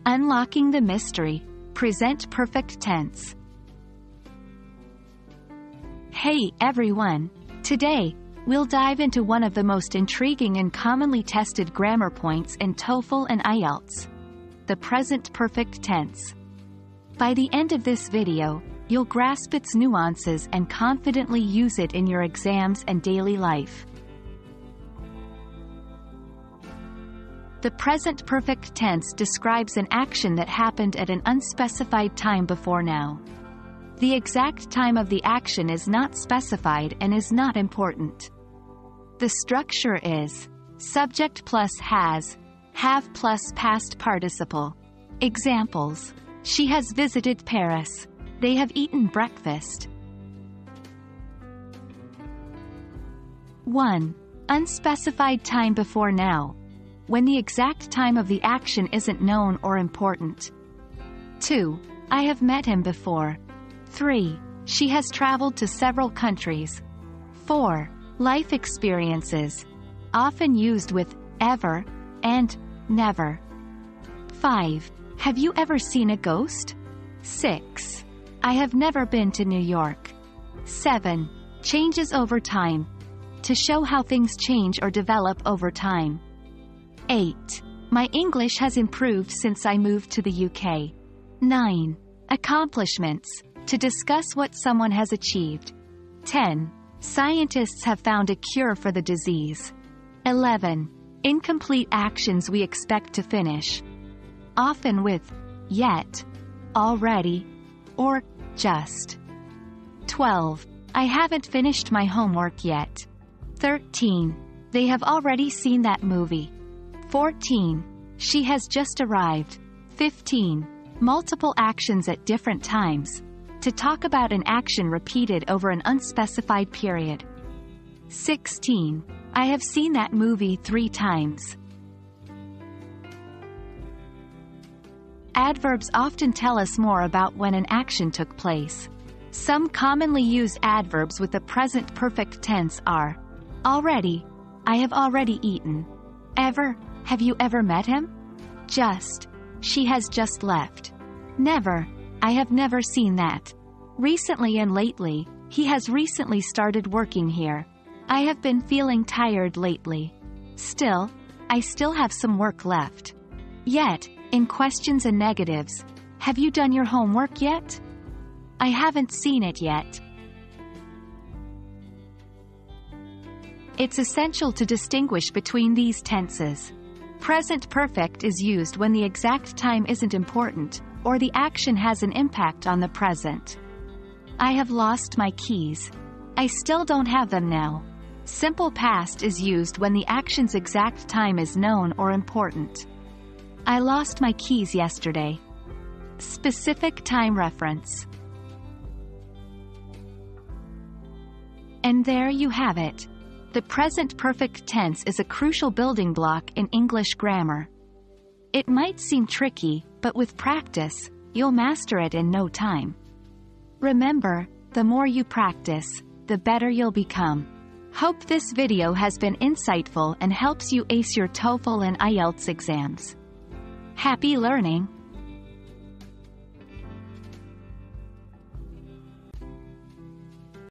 Unlocking the mystery. Present perfect tense. Hey everyone! Today, we'll dive into one of the most intriguing and commonly tested grammar points in TOEFL and IELTS. The present perfect tense. By the end of this video, you'll grasp its nuances and confidently use it in your exams and daily life. The present perfect tense describes an action that happened at an unspecified time before now. The exact time of the action is not specified and is not important. The structure is subject plus has, have plus past participle. Examples: she has visited Paris. They have eaten breakfast. 1. Unspecified time before now, when the exact time of the action isn't known or important. 2. I have met him before. 3. She has traveled to several countries. 4. Life experiences, often used with ever and never. 5. Have you ever seen a ghost? 6. I have never been to New York. 7. Changes over time, to show how things change or develop over time. 8. My English has improved since I moved to the UK. 9. Accomplishments, to discuss what someone has achieved. 10. Scientists have found a cure for the disease. 11. Incomplete actions we expect to finish, often with yet, already, or just. 12. I haven't finished my homework yet. 13. They have already seen that movie. 14. She has just arrived. 15. Multiple actions at different times, to talk about an action repeated over an unspecified period. 16. I have seen that movie 3 times. Adverbs often tell us more about when an action took place. Some commonly used adverbs with the present perfect tense are already, I have already eaten. Ever, have you ever met him? Just, she has just left. Never, I have never seen that. Recently and lately, he has recently started working here. I have been feeling tired lately. Still, I still have some work left. Yet, in questions and negatives, have you done your homework yet? I haven't seen it yet. It's essential to distinguish between these tenses. Present perfect is used when the exact time isn't important, or the action has an impact on the present. I have lost my keys. I still don't have them now. Simple past is used when the action's exact time is known or important. I lost my keys yesterday. Specific time reference. And there you have it. The present perfect tense is a crucial building block in English grammar. It might seem tricky, but with practice, you'll master it in no time. Remember, the more you practice, the better you'll become. Hope this video has been insightful and helps you ace your TOEFL and IELTS exams. Happy learning!